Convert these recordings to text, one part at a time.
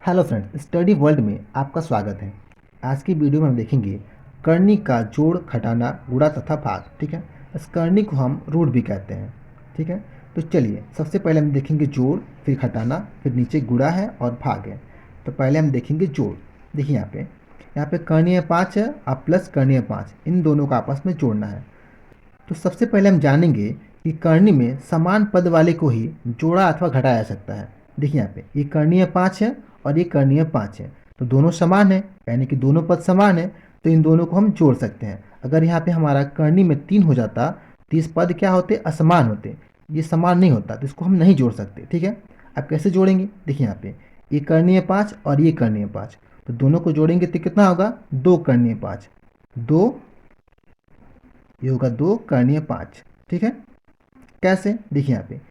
Hello friends, study world में आपका स्वागत है। आज की वीडियो में हम देखेंगे करनी का जोड़, घटाना, गुणा तथा भाग। ठीक है, इस करनी को हम रूट भी कहते हैं। ठीक है, तो चलिए सबसे पहले हम देखेंगे जोड़, फिर घटाना, फिर नीचे गुणा है और भाग है। तो पहले हम देखेंगे जोड़। देखिए यहाँ पे करणीय 5 है और प्लस करणीय 5, इन दोनों को आपस में जोड़ना है। तो सबसे पहले हम जानेंगे कि करनी में समान पद वाले को ही जोड़ा अथवा घटाया जा सकता है। देखिए यहाँ पे ये करणीय 5 है और ये करणीय 5 है, तो दोनों समान है, यानी कि दोनों पद समान है, तो इन दोनों को हम जोड़ सकते हैं। अगर यहाँ पे हमारा करनी में 3 हो जाता तो इस पद क्या होते, असमान होते। ये समान नहीं होता तो इसको हम नहीं जोड़ सकते। ठीक है, अब कैसे जोड़ेंगे? देखिए यहाँ पे ये करणीय 5 और ये करणीय 5, तो दोनों को जोड़ेंगे तो कितना होगा, 2 करणीय 5, 2, ये होगा 2 करणीय 5। ठीक है, कैसे? देखिए यहाँ पे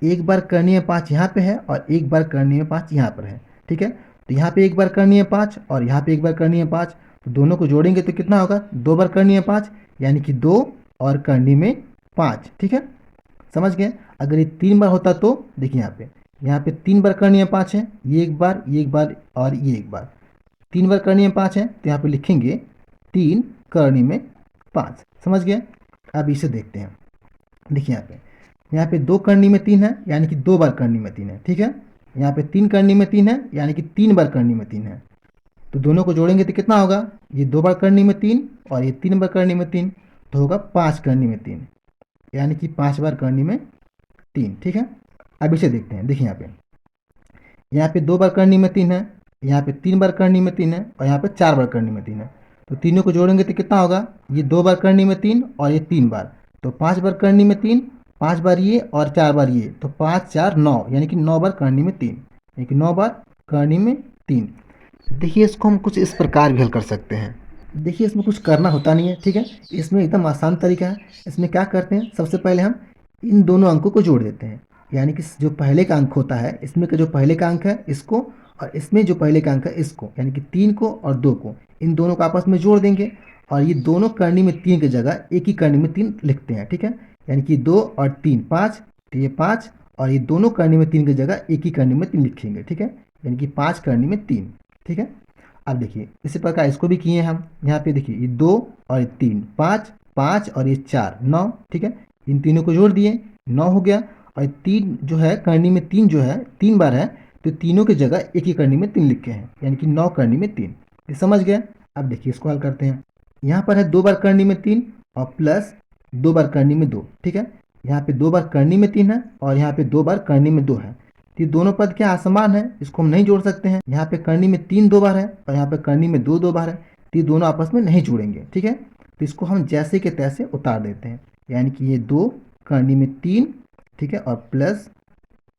एक बार करणीय 5 यहाँ पे है और एक बार करणीय 5 यहाँ पर है। ठीक है, तो यहाँ पे एक बार करणीय 5 और यहाँ पे एक बार करणीय 5, तो दोनों को जोड़ेंगे तो कितना होगा, 2 बार करणीय 5, यानी कि 2 और करणीय में 5। ठीक है, समझ गए? अगर ये 3 बार होता तो देखिए यहाँ पे 3 बार करणीय 5 है, ये एक बार, ये एक बार और ये एक बार। 3 बार करणीय 5 है तो यहाँ पे लिखेंगे 3 करणीय में 5। समझ गए? अब इसे देखते हैं। देखिए यहाँ पे 2 करनी में 3 है, यानी कि 2 बार करनी में 3 है। ठीक है, यहाँ पे 3 करनी में 3 है, यानी कि 3 बार करनी में 3 है। तो दोनों को जोड़ेंगे तो कितना होगा, ये 2 बार करनी में 3 और ये 3 बार करनी में 3, तो होगा 5 करनी में 3, यानी कि 5 बार करनी में 3। ठीक है, अब इसे देखते हैं। देखिए यहाँ पे 2 बार करनी में 3 है, यहाँ पे 3 बार करनी में 3 है और यहाँ पे 4 बार करनी में 3 है। तो तीनों को जोड़ेंगे तो कितना होगा, ये 2 बार करनी में 3 और ये 3 बार, तो 5 बार करनी में 3, 5 बार ये और 4 बार ये, तो 5 4 9, यानी कि 9 बार करनी में 3, यानी कि 9 बार करनी में 3। देखिए इसको हम कुछ इस प्रकार भी हल कर सकते हैं। देखिए इसमें कुछ करना होता नहीं है। ठीक है, इसमें एकदम आसान तरीका है। इसमें क्या करते हैं, सबसे पहले हम इन दोनों अंकों को जोड़ देते हैं। यानी कि जो पहले का अंक होता है, इसमें का जो पहले का अंक है इसको, और इसमें जो पहले का अंक है इसको, यानी कि 3 को और 2 को, इन दोनों को आपस में जोड़ देंगे और ये दोनों करनी में 3 की जगह एक ही करनी में 3 लिखते हैं। ठीक है, यानी कि 2 और 3 5, तो ये 5, और ये दोनों करनी में 3 की जगह एक ही करनी में 3 लिखेंगे। ठीक है, यानी कि 5 करनी में 3। ठीक है, अब देखिए इसी प्रकार इसको भी किए हम। यहाँ पे देखिए ये 2 और ये 3, 5 5 और ये 4 9। ठीक है, इन तीनों को जोड़ दिए, 9 हो गया। और 3 जो है करनी में 3 जो है 3 बार है, तो तीनों की जगह एक ही करनी में 3 लिखे हैं, यानी कि 9 करनी में 3। ये समझ गए? अब देखिए इसको हल करते हैं। यहाँ पर है 2 बार करनी में 3 और प्लस 2 बार करनी में 2। ठीक है, यहाँ पे 2 बार करनी में 3 है और यहाँ पे 2 बार करनी में 2 है, तो ये दोनों पद क्या असमान है, इसको हम नहीं जोड़ सकते हैं। यहाँ पे करनी में 3 2 बार है और यहाँ पे करनी में 2 2 बार है, तो ये दोनों आपस में नहीं जुड़ेंगे। ठीक है, तो इसको हम जैसे के तैसे उतार देते हैं, यानी कि ये 2 करनी में 3, ठीक है, और प्लस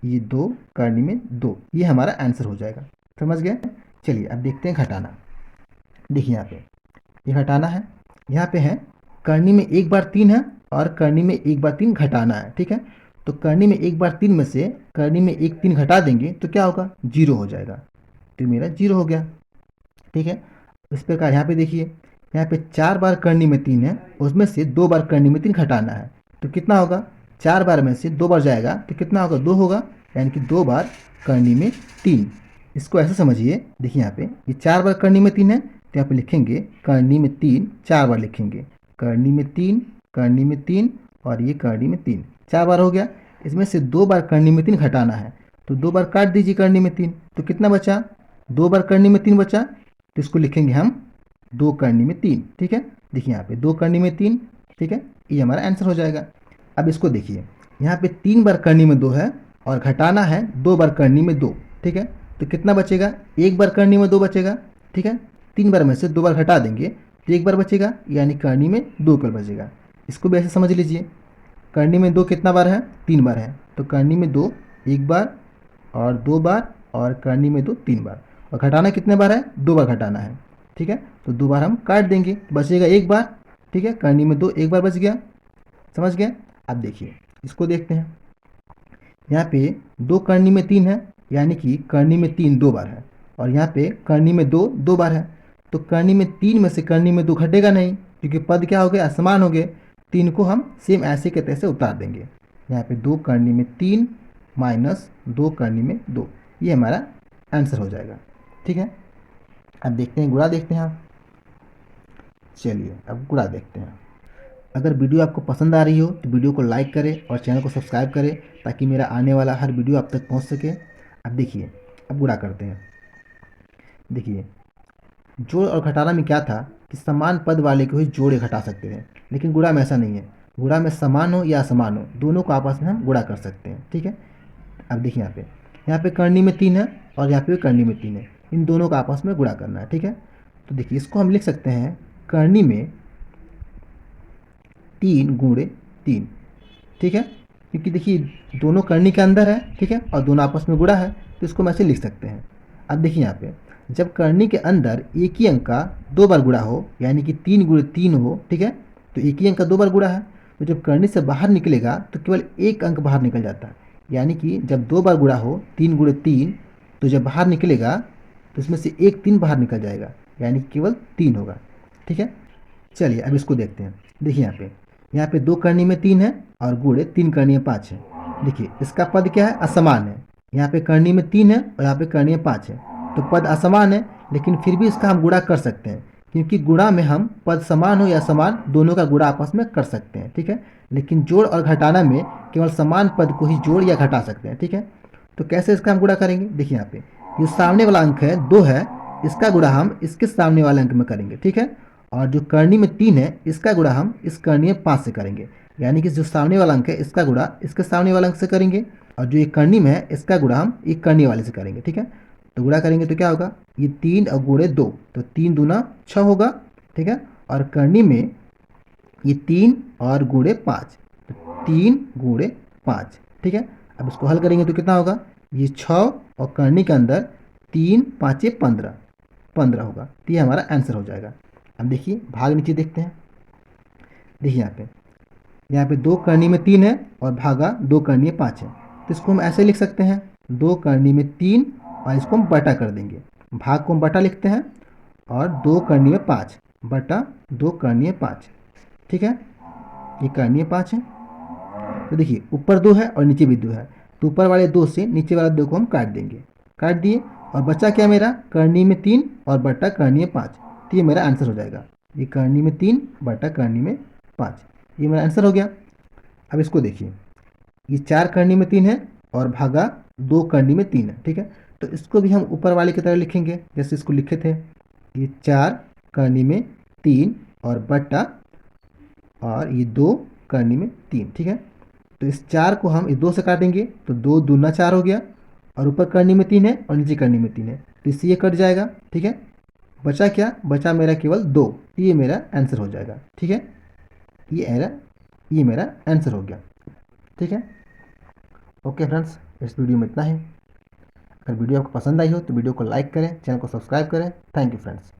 ये 2 करनी में 2, ये हमारा आंसर हो जाएगा। समझ गए? चलिए अब देखते हैं घटाना। देखिए यहाँ पे ये घटाना है। यहाँ पे है करनी में 1 बार 3 है और करनी में 1 बार 3 घटाना है। ठीक है, तो करनी में 1 बार 3 में से करनी में 1 3 घटा देंगे तो क्या होगा, 0 हो जाएगा, तो मेरा 0 हो गया। ठीक है, इस प्रकार यहाँ पे देखिए, यहाँ पे 4 बार करनी में 3 है, उसमें से 2 बार करनी में 3 घटाना है, तो कितना होगा, 4 बार में से 2 बार जाएगा तो कितना होगा, 2 होगा, यानी कि 2 बार करनी में 3। इसको ऐसे समझिए। देखिए यहाँ पे ये 4 बार करनी में 3 है, तो यहाँ पे लिखेंगे करनी में 3, 4 बार लिखेंगे, करनी में 3, करनी में 3 और ये करनी में 3, 4 बार हो गया। इसमें से 2 बार करनी में 3 घटाना है, तो 2 बार काट दीजिए करनी में 3, तो कितना बचा, 2 बार करनी में 3 बचा, तो इसको लिखेंगे हम 2 करनी में 3। ठीक है, देखिए यहाँ पे 2 करनी में 3। ठीक है, ये हमारा आंसर हो जाएगा। अब इसको देखिए, यहाँ पे 3 बार करनी में 2 है और घटाना है 2 बार करनी में 2। ठीक है, तो कितना बचेगा, 1 बार करनी में 2 बचेगा। ठीक है, 3 बार में से 2 बार घटा देंगे तो 1 बार बचेगा, यानी करनी में 2 कर बचेगा। इसको भी ऐसे समझ लीजिए, करनी में 2 कितना बार है, 3 बार है, तो करनी में 2 1 बार और 2 बार, और करनी में 2 3 बार, और घटाना कितने बार है, 2 बार घटाना है। ठीक है, तो 2 बार हम काट देंगे, बचेगा 1 बार। ठीक है, करनी में 2 1 बार बच गया। समझ गए? अब देखिए इसको देखते हैं। यहाँ पे 2 करनी में 3 है, यानी कि करनी में 3 2 बार है, और यहाँ पे करनी में 2 2 बार है, तो करनी में 3 में से करनी में 2 घटेगा नहीं, क्योंकि पद क्या हो गए, असमान हो गए। 3 को हम सेम ऐसे के तैसे उतार देंगे। यहाँ पे 2 करनी में 3 माइनस 2 करनी में 2, ये हमारा आंसर हो जाएगा। ठीक है। अब देखते हैं गुणा, देखते हैं आप। चलिए अब गुणा देखते हैं। अगर वीडियो आपको पसंद आ रही हो तो वीडियो को लाइक करें और चैनल को सब्सक्राइब करें ताकि मेरा आने वाला हर वीडियो आप तक पहुंच सके। अब देखिए, अब गुणा करते हैं। देखिए, जोड़ और घटाना में क्या था कि समान पद वाले को ही जोड़ या घटा सकते थे, लेकिन गुणा में ऐसा नहीं है। गुणा में समान हो या असमान हो, दोनों को आपस में हम गुणा कर सकते हैं। ठीक है। अब देखिए यहाँ पे करनी में 3 है और यहाँ पे करनी में 3 है, इन दोनों का आपस में गुणा करना है। ठीक है। तो देखिए इसको हम लिख सकते हैं करनी में 3 गुणे 3। ठीक है, क्योंकि देखिए दोनों करनी के अंदर है, ठीक है, और दोनों आपस में गुणा है, तो इसको हम ऐसे लिख सकते हैं। अब देखिए यहाँ पे जब करनी के अंदर एक ही अंक का 2 बार गुणा हो, यानी कि 3 गुणे 3 हो, ठीक है, तो एक ही अंक का 2 बार गुणा है, तो जब करनी से बाहर निकलेगा तो केवल एक अंक बाहर निकल जाता है। यानी कि जब 2 बार गुणा हो 3 गुणे 3, तो जब बाहर निकलेगा तो इसमें से एक 3 बाहर निकल जाएगा, यानी कि केवल 3 होगा। ठीक है। चलिए अब इसको देखते हैं। देखिए यहाँ पे 2 करनी में 3 है और गुणे 3 करनी में 5 है। देखिए इसका पद क्या है, असमान है। यहाँ पे करनी में 3 है और यहाँ पे करनी में 5 है, तो पद असमान है, लेकिन फिर भी इसका हम गुणा कर सकते हैं, क्योंकि गुणा में हम पद समान हो या समान दोनों का गुणा आपस में कर सकते हैं। ठीक है। लेकिन जोड़ और घटाना में केवल समान पद को ही जोड़ या घटा सकते हैं। ठीक है। तो कैसे इसका हम गुणा करेंगे, देखिए यहाँ पे जो सामने वाला अंक है 2 है, इसका गुणा हम इसके सामने वाले अंक में करेंगे। ठीक है। और जो करनी में 3 है, इसका गुणा हम इस करनी में 5 से करेंगे, यानी कि जो सामने वाला अंक है इसका गुणा इसके सामने वाला अंक से करेंगे, और जो ये करनी में है इसका गुणा हम एक करनी वाले से करेंगे। ठीक है। तो गुणा करेंगे तो क्या होगा, ये 3 और गुणे 2, तो 3 दूना 6 होगा। ठीक है। और करनी में ये 3 और गुणे 5, तो 3 गुणे 5। ठीक है। अब इसको हल करेंगे तो कितना होगा, ये 6 और करनी के अंदर 3 5 15, 15 होगा, तो ये हमारा आंसर हो जाएगा। अब देखिए भाग नीचे देखते हैं। देखिए यहाँ पे 2 करनी में 3 है और भागा 2 करनी में 5 है, तो इसको हम ऐसे लिख सकते हैं 2 करनी में 3, और इसको हम बटा कर देंगे। भाग को हम बटा लिखते हैं, और 2 करनी में 5 बटा 2 करनी में 5। ठीक है, ये करनी में 5 है। तो देखिए ऊपर 2 है और नीचे भी 2 है, तो ऊपर वाले 2 से नीचे वाले 2 को हम काट देंगे। काट दिए, और बचा क्या मेरा, करनी में 3 और बटा करनी में 5, तो ये मेरा आंसर हो जाएगा। ये करनी में 3 बटा करनी में 5, ये मेरा आंसर हो गया। अब इसको देखिए, ये 4 करनी में 3 है और भागा 2 करनी में 3 है। ठीक है। तो इसको भी हम ऊपर वाले की तरह लिखेंगे जैसे इसको लिखे थे। ये 4 करनी में 3 और बटा, और ये 2 करनी में 3। ठीक है। तो इस 4 को हम इस 2 से काटेंगे, तो 2 दूना 4 हो गया, और ऊपर करनी में 3 है और नीचे करनी में 3 है, तो इससे ये कट जाएगा। ठीक है। बचा क्या, बचा मेरा केवल 2, ये मेरा आंसर हो जाएगा। ठीक है। ये मेरा आंसर हो गया। ठीक है। ओके फ्रेंड्स, इस वीडियो में इतना ही। अगर वीडियो आपको पसंद आई हो तो वीडियो को लाइक करें, चैनल को सब्सक्राइब करें। Thank you friends.